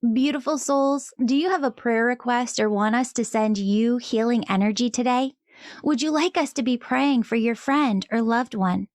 Beautiful souls, do you have a prayer request or want us to send you healing energy today? Would you like us to be praying for your friend or loved one?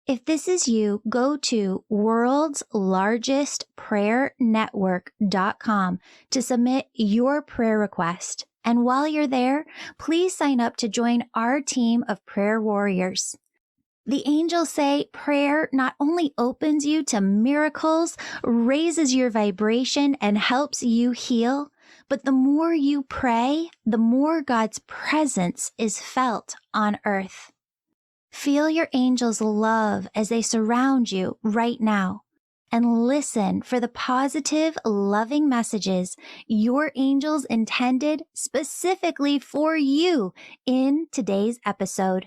If this is you, go to worldslargestprayernetwork.com to submit your prayer request. And while you're there, please sign up to join our team of prayer warriors. The angels say prayer not only opens you to miracles, raises your vibration, and helps you heal, but the more you pray, the more God's presence is felt on earth. Feel your angels' love as they surround you right now, and listen for the positive, loving messages your angels intended specifically for you in today's episode.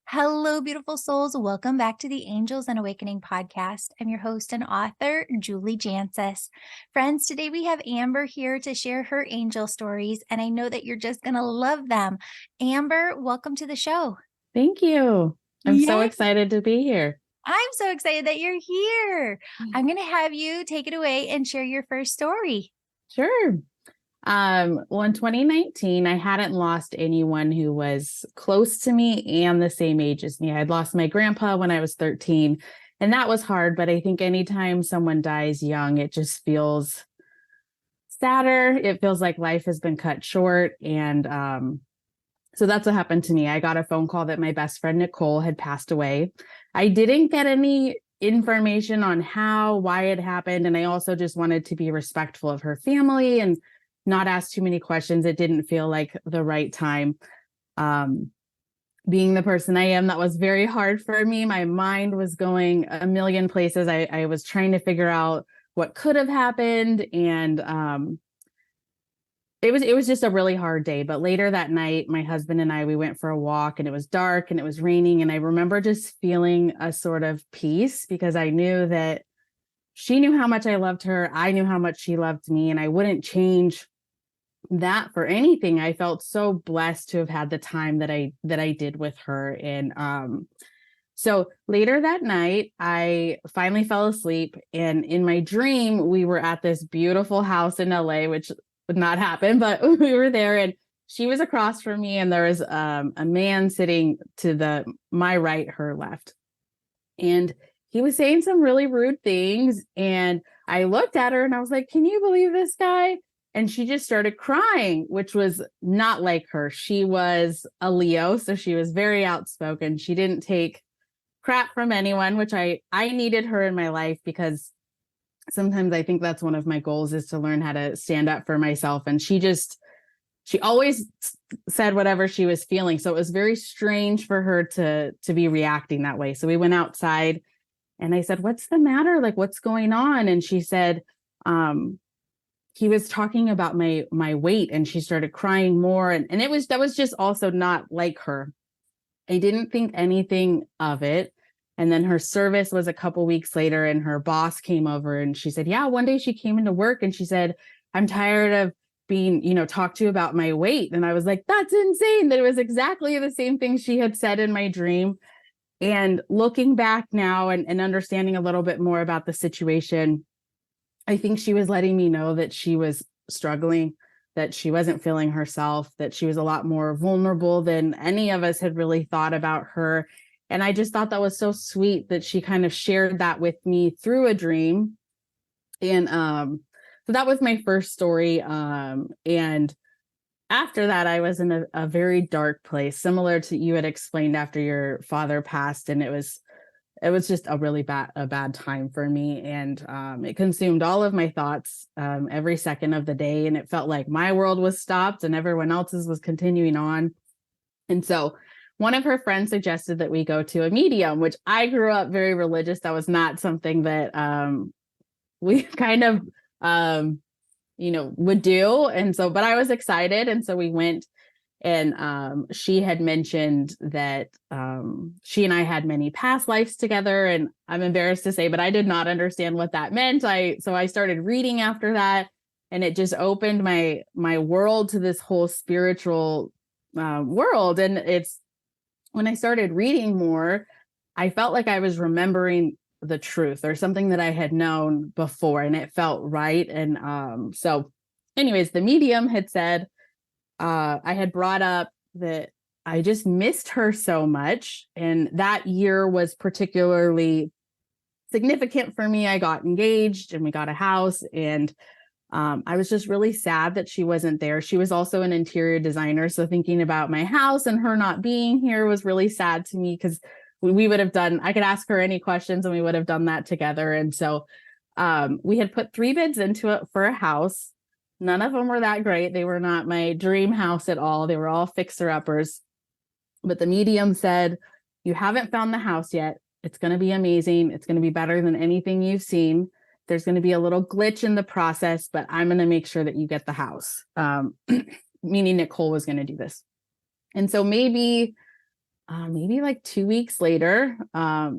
Hello, beautiful souls. Welcome back to the Angels and Awakening podcast. I'm your host and author, Julie Jancius. Friends, today we have Amber here to share her angel stories, and I know that you're just going to love them. Amber, welcome to the show. Thank you. I'm so excited to be here. I'm so excited that you're here. I'm going to have you take it away and share your first story. Sure. Well, in 2019, I hadn't lost anyone who was close to me and the same age as me. I'd lost my grandpa when I was 13, and that was hard. But I think anytime someone dies young, it just feels sadder. It feels like life has been cut short. And so that's what happened to me. I got a phone call that my best friend, Nicole, had passed away. I didn't get any information on how, why it happened. And I also just wanted to be respectful of her family and not ask too many questions. It didn't feel like the right time. Being the person I am, that was very hard for me. My mind was going a million places. I was trying to figure out what could have happened. And it was just a really hard day. But later that night, my husband and I, we went for a walk, and it was dark and it was raining. And I remember just feeling a sort of peace because I knew that she knew how much I loved her. I knew how much she loved me, and I wouldn't change that for anything. I felt so blessed to have had the time that I did with her. And so later that night, I finally fell asleep, and in my dream, we were at this beautiful house in LA, which would not happen, but we were there, and she was across from me, and there was a man sitting to my right, her left, and he was saying some really rude things. And I looked at her and I was like, "Can you believe this guy?" And she just started crying, which was not like her. She was a Leo, so she was very outspoken. She didn't take crap from anyone, which I needed her in my life, because sometimes I think that's one of my goals, is to learn how to stand up for myself. And she always said whatever she was feeling. So it was very strange for her to be reacting that way. So we went outside, and I said, "What's the matter? Like, what's going on?" And she said, he was talking about my weight, and she started crying more. And that was just also not like her. I didn't think anything of it. And then her service was a couple weeks later, and her boss came over, and she said, yeah, one day she came into work and she said, "I'm tired of being, talked to about my weight." And I was like, that's insane. That it was exactly the same thing she had said in my dream. And looking back now and understanding a little bit more about the situation, I think she was letting me know that she was struggling, that she wasn't feeling herself, that she was a lot more vulnerable than any of us had really thought about her. And I just thought that was so sweet that she kind of shared that with me through a dream. And so that was my first story. And after that, I was in a very dark place, similar to you had explained after your father passed. And it was just a really bad time for me. And it consumed all of my thoughts every second of the day. And it felt like my world was stopped and everyone else's was continuing on. And so one of her friends suggested that we go to a medium, which I grew up very religious. That was not something that we kind of would do. And so, but I was excited. And so we went, and she had mentioned that she and I had many past lives together. And I'm embarrassed to say, but I did not understand what that meant. So I started reading after that, and it just opened my world to this whole spiritual world. And it's when I started reading more, I felt like I was remembering the truth or something that I had known before, and it felt right. And so anyways, the medium had said, I had brought up that I just missed her so much. And that year was particularly significant for me. I got engaged and we got a house, and I was just really sad that she wasn't there. She was also an interior designer. So thinking about my house and her not being here was really sad to me, because we would have done, I could ask her any questions and we would have done that together. And so we had put 3 bids into it for a house. None of them were that great. They were not my dream house at all. They were all fixer-uppers. But the medium said, you haven't found the house yet. It's going to be amazing. It's going to be better than anything you've seen. There's going to be a little glitch in the process, but I'm going to make sure that you get the house. Meaning Nicole was going to do this. And so maybe like 2 weeks later,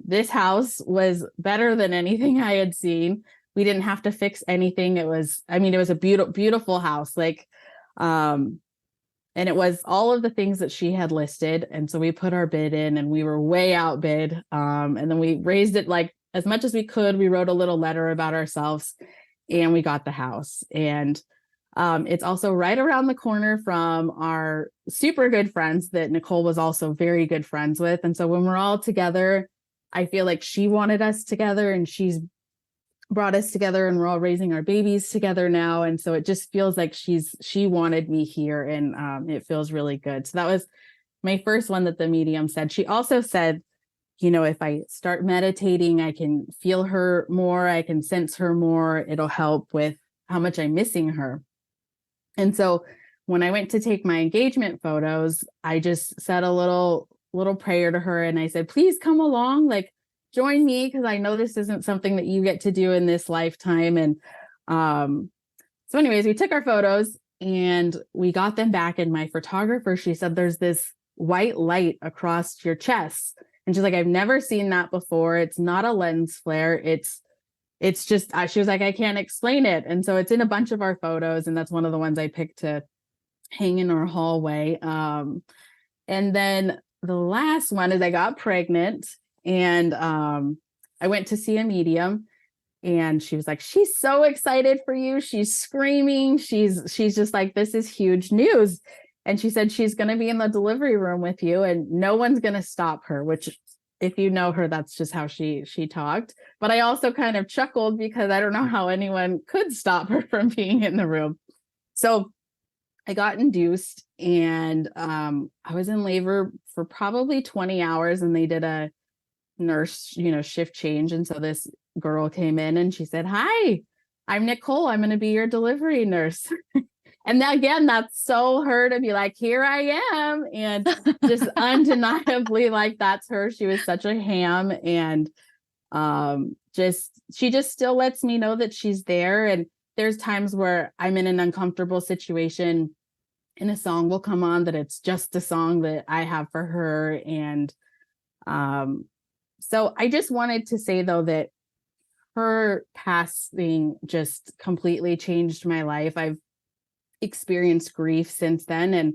this house was better than anything I had seen. We didn't have to fix anything. It was a beautiful, beautiful house. And it was all of the things that she had listed. And so we put our bid in and we were way outbid. And then we raised it like as much as we could. We wrote a little letter about ourselves and we got the house. And it's also right around the corner from our super good friends that Nicole was also very good friends with. And so when we're all together, I feel like she wanted us together and she's brought us together, and we're all raising our babies together now. And so it just feels like she wanted me here, and it feels really good. So that was my first one that the medium said. She also said, if I start meditating, I can feel her more, I can sense her more. It'll help with how much I'm missing her. And so when I went to take my engagement photos, I just said a little prayer to her, and I said, please come along, join me, because I know this isn't something that you get to do in this lifetime. And so anyways, we took our photos and we got them back, and my photographer, she said, there's this white light across your chest. And she's like, I've never seen that before. It's not a lens flare. It's just, she was like, I can't explain it. And so it's in a bunch of our photos, and that's one of the ones I picked to hang in our hallway. And then the last one is I got pregnant, and I went to see a medium, and she was like, she's so excited for you. She's screaming. She's just like, this is huge news. And she said, she's going to be in the delivery room with you and no one's going to stop her, which if you know her, that's just how she talked. But I also kind of chuckled because I don't know how anyone could stop her from being in the room. So I got induced, and I was in labor for probably 20 hours, and they did a nurse, shift change. And so this girl came in and she said, hi, I'm Nicole. I'm going to be your delivery nurse. And then, again, that's so her to be like, here I am. And just undeniably, that's her. She was such a ham. And she just still lets me know that she's there. And there's times where I'm in an uncomfortable situation and a song will come on that it's just a song that I have for her. And so I just wanted to say, though, that her passing just completely changed my life. I've experienced grief since then, and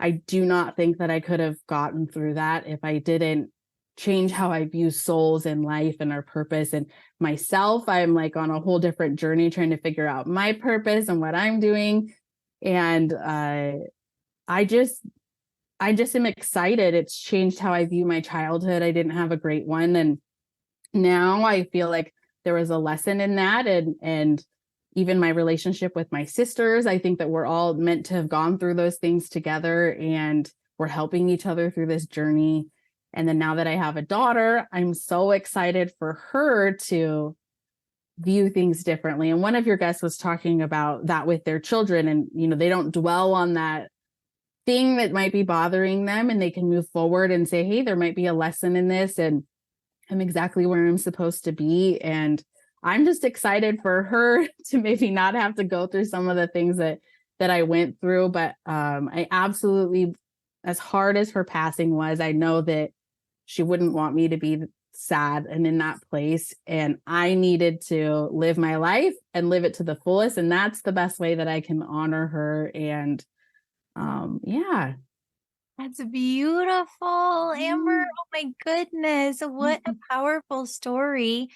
I do not think that I could have gotten through that if I didn't change how I view souls and life and our purpose and myself. I'm on a whole different journey trying to figure out my purpose and what I'm doing. And I just am excited. It's changed how I view my childhood. I didn't have a great one. And now I feel like there was a lesson in that. And even my relationship with my sisters, I think that we're all meant to have gone through those things together, and we're helping each other through this journey. And then now that I have a daughter, I'm so excited for her to view things differently. And one of your guests was talking about that with their children, and, they don't dwell on that thing that might be bothering them, and they can move forward and say, hey, there might be a lesson in this, and I'm exactly where I'm supposed to be. And I'm just excited for her to maybe not have to go through some of the things that I went through. But I absolutely, as hard as her passing was, I know that she wouldn't want me to be sad and in that place. And I needed to live my life and live it to the fullest. And that's the best way that I can honor her. And yeah. That's beautiful, Amber. Oh my goodness. What a powerful story.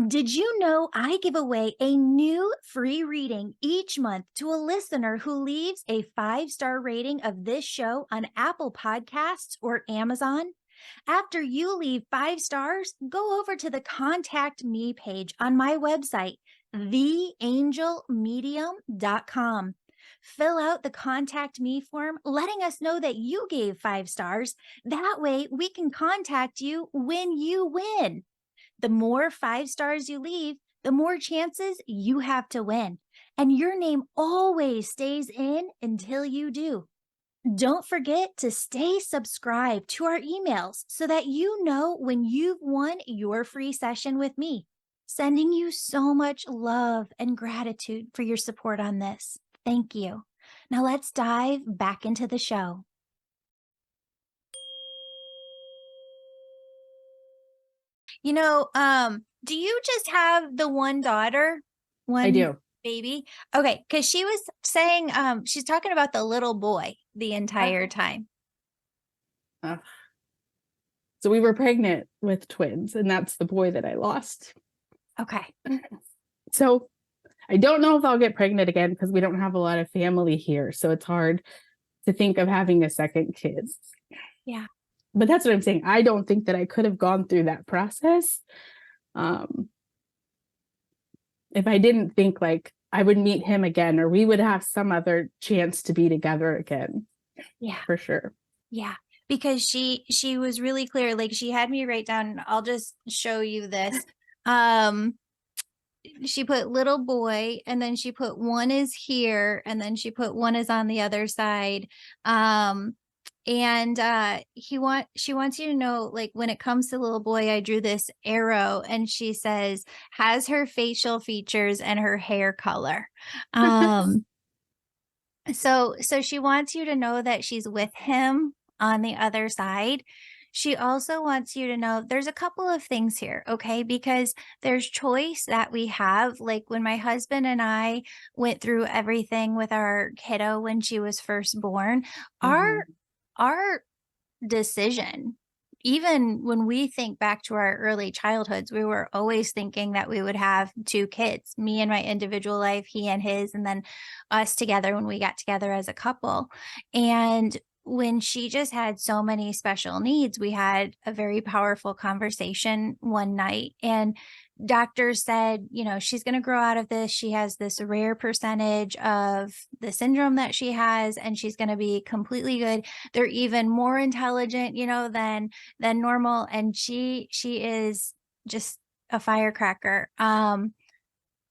Did you know I give away a new free reading each month to a listener who leaves a 5-star rating of this show on Apple Podcasts or Amazon? After you leave 5 stars, go over to the Contact Me page on my website, theangelmedium.com. Fill out the Contact Me form, letting us know that you gave 5 stars. That way, we can contact you when you win. The more 5 stars you leave, the more chances you have to win. And your name always stays in until you do. Don't forget to stay subscribed to our emails so that you know when you've won your free session with me. Sending you so much love and gratitude for your support on this. Thank you. Now let's dive back into the show. Do you just have the one daughter? I One do. baby? Okay, because she was saying, she's talking about the little boy the entire time. Uh, so we were pregnant with twins, and that's the boy that I lost. Okay. So I don't know if I'll get pregnant again because we don't have a lot of family here. So it's hard to think of having a second kid. Yeah. But that's what I'm saying. I don't think that I could have gone through that process if I didn't think like I would meet him again, or we would have some other chance to be together again. Yeah. For sure. Yeah. Because she was really clear. Like she had me write down, I'll just show you this. She put little boy, and then she put one is here, and then she put one is on the other side. And she wants you to know, like, when it comes to little boy, I drew this arrow, and she says has her facial features and her hair color. So she wants you to know that she's with him on the other side. She also wants you to know there's a couple of things here, okay? Because there's choice that we have. Like when my husband and I went through everything with our kiddo when she was first born, our our decision, even when we think back to our early childhoods, we were always thinking that we would have 2 kids, me and my individual life, he and his, and then us together when we got together as a couple. And when she just had so many special needs, we had a very powerful conversation one night, and doctors said, she's going to grow out of this. She has this rare percentage of the syndrome that she has, and she's going to be completely good. They're even more intelligent, than normal. And she is just a firecracker.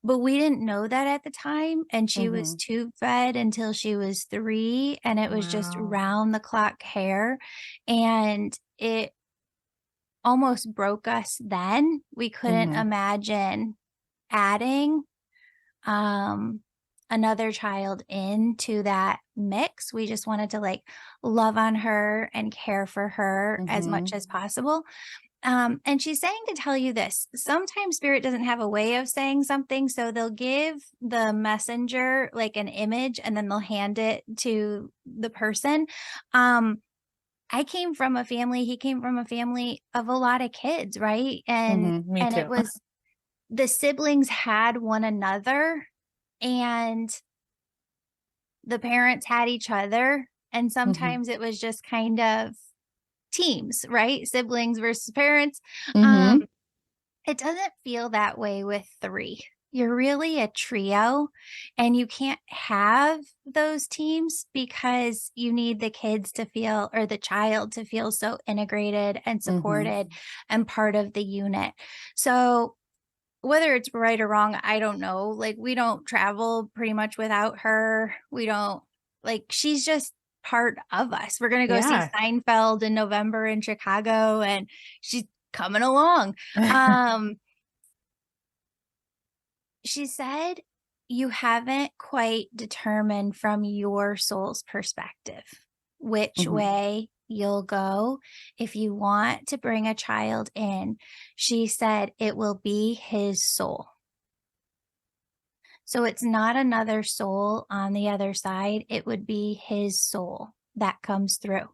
But we didn't know that at the time. And she was tube fed until she was 3. And it was just Wow. round the clock care. And it almost broke us then. We couldn't imagine adding another child into that mix. We just wanted to like love on her and care for her as much as possible. And she's saying to tell you this. Sometimes spirit doesn't have a way of saying something, so they'll give the messenger like an image and then they'll hand it to the person. I came from a family, he came from a family of a lot of kids, right? Me And it too. was the siblings had one another, and the parents had each other, and sometimes it was just kind of teams, right? Siblings versus parents. Um, it doesn't feel that way with 3. You're really a trio, and you can't have those teams because you need the kids to feel, or the child to feel, so integrated and supported and part of the unit. So whether it's right or wrong, I don't know. Like, we don't travel pretty much without her. We don't, like, she's just part of us. We're gonna go see Yeah. Seinfeld in November in Chicago, and she's coming along. Um, she said you haven't quite determined from your soul's perspective which way you'll go if you want to bring a child in. She said it will be his soul. So it's not another soul on the other side. It would be his soul that comes through.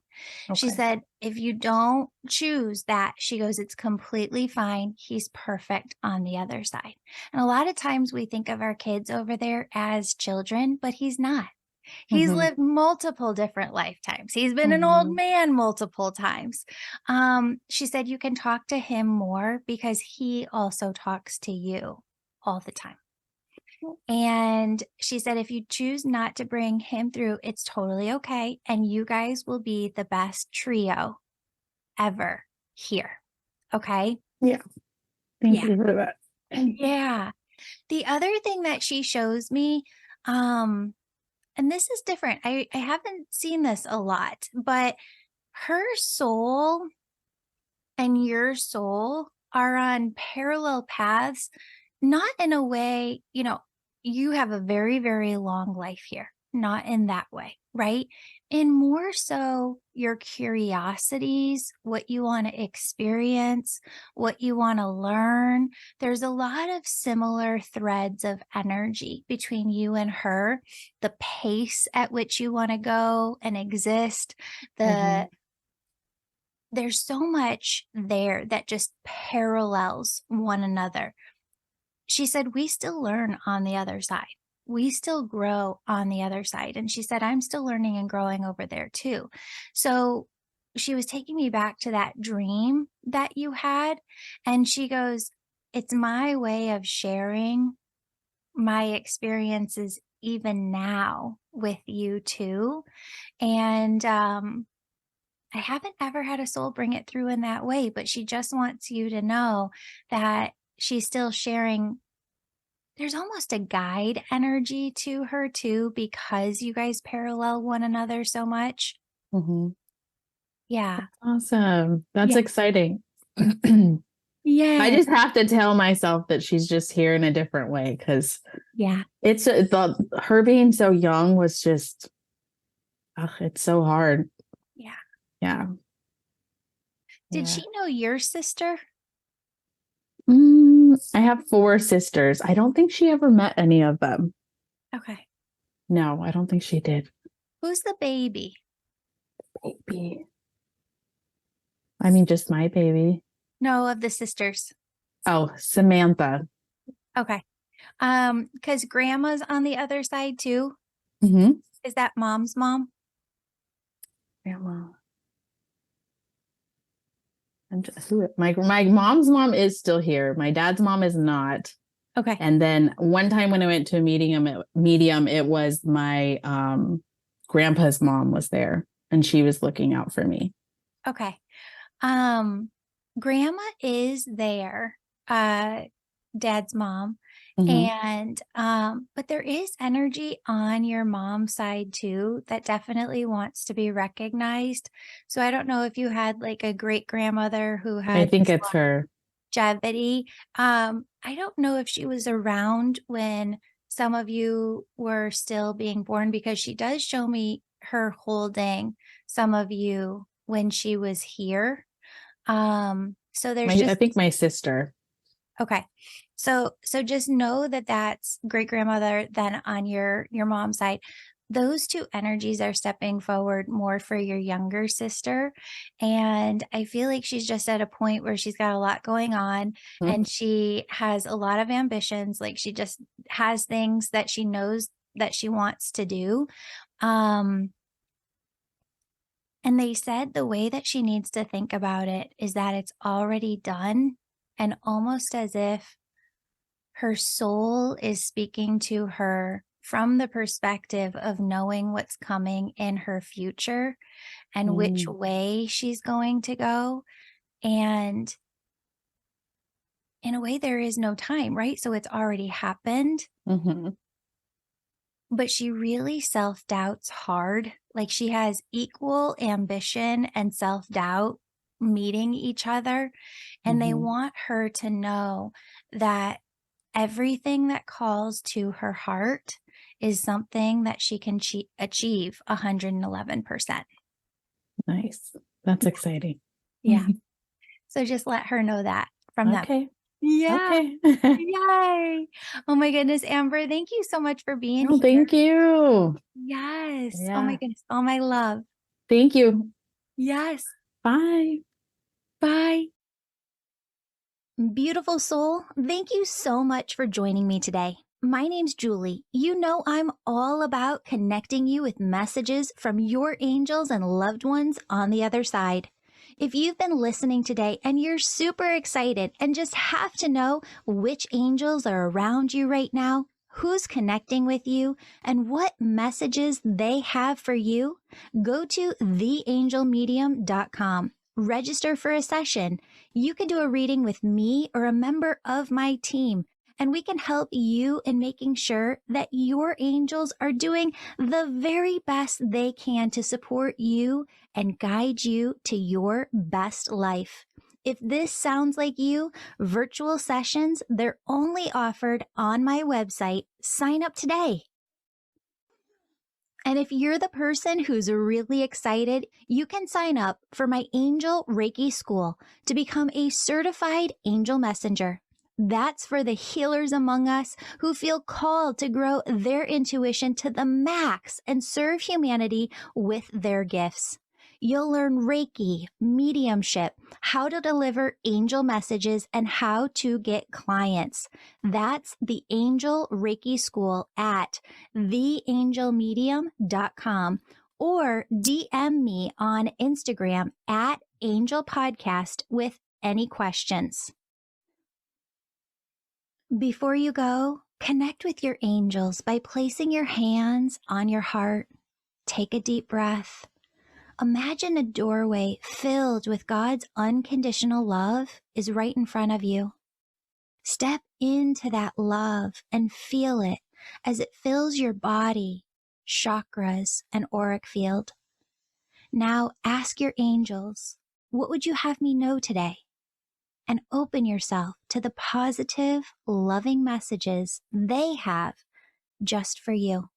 She Okay. said, if you don't choose that, she goes, it's completely fine. He's perfect on the other side. And a lot of times we think of our kids over there as children, but he's not. He's Mm-hmm. lived multiple different lifetimes. He's been an old Mm-hmm. man multiple times. She said, you can talk to him more because he also talks to you all the time. And she said, if you choose not to bring him through, it's totally okay. And you guys will be the best trio ever here. Okay. Yeah. Thank Yeah. you for that. Yeah. The other thing that she shows me, um, and this is different. I haven't seen this a lot, but her soul and your soul are on parallel paths, not in a way, you have a very, very long life here, not in that way, right? In more so your curiosities, what you want to experience, what you want to learn. There's a lot of similar threads of energy between you and her, the pace at which you want to go and exist, Mm-hmm. the there's so much there that just parallels one another. She said, we still learn on the other side. We still grow on the other side. And she said, I'm still learning and growing over there too. So she was taking me back to that dream that you had. And she goes, it's my way of sharing my experiences even now with you too. And I haven't ever had a soul bring it through in that way, but she just wants you to know that she's still sharing. There's almost a guide energy to her too, because you guys parallel one another so much. Mm-hmm. Yeah. Awesome. That's Yeah. exciting. I Yeah. just have to tell myself that she's just here in a different way because Yeah. her being so young was just, it's so hard. Yeah. Yeah. Did Yeah. she know your sister? I have 4 sisters. I don't think she ever met any of them. Okay. No, I don't think she did. Who's the baby? Baby. I mean, just my baby. No, of the sisters. Oh, Samantha. Okay. Because grandma's on the other side too. Mm-hmm. Is that mom's mom? Grandma. My mom's mom is still here. My dad's mom is not. Okay. And then one time when I went to a medium, it was my grandpa's mom was there, and she was looking out for me. Okay. Um, Grandma is there, dad's mom. Mm-hmm. And but there is energy on your mom's side too that definitely wants to be recognized. So I don't know if you had like a great grandmother who I had think this it's her. longevity. I don't know if she was around when some of you were still being born, because she does show me her holding some of you when she was here. So there's I just think my sister. okay. So just know that that's great grandmother then on your mom's side. Those two energies are stepping forward more for your younger sister. And I feel like she's just at a point where she's got a lot going on Mhm. and she has a lot of ambitions. Like she just has things that she knows that she wants to do. Um, and they said the way that she needs to think about it is that it's already done, and almost as if her soul is speaking to her from the perspective of knowing what's coming in her future and which Mm. way she's going to go. And in a way, there is no time, right? So it's already happened, Mhm. but she really self doubts hard. Like she has equal ambition and self doubt meeting each other. And they Mhm. want her to know that everything that calls to her heart is something that she can achieve 111%. Nice. That's exciting. Yeah. So just let her know that from them. Okay. Yeah. Okay. Yay. Oh my goodness, Amber, thank you so much for being No, here. thank you. Yes. Oh my Yeah. goodness. All my love. Thank you. Yes. Bye. Bye. Beautiful soul, thank you so much for joining me today. My name's Julie. You know I'm all about connecting you with messages from your angels and loved ones on the other side. If you've been listening today and you're super excited and just have to know which angels are around you right now, who's connecting with you, and what messages they have for you, go to theangelmedium.com. Register for a session. You can do a reading with me or a member of my team, and we can help you in making sure that your angels are doing the very best they can to support you and guide you to your best life. If this sounds like you, virtual sessions, they're only offered on my website. Sign up today. And if you're the person who's really excited, you can sign up for my Angel Reiki School to become a certified angel messenger. That's for the healers among us who feel called to grow their intuition to the max and serve humanity with their gifts. You'll learn Reiki, mediumship, how to deliver angel messages, and how to get clients. That's the Angel Reiki School at theangelmedium.com or DM me on Instagram at Angel Podcast with any questions. Before you go, connect with your angels by placing your hands on your heart. Take a deep breath. Imagine a doorway filled with God's unconditional love is right in front of you. Step into that love and feel it as it fills your body, chakras, and auric field. Now ask your angels, what would you have me know today? And open yourself to the positive, loving messages they have just for you.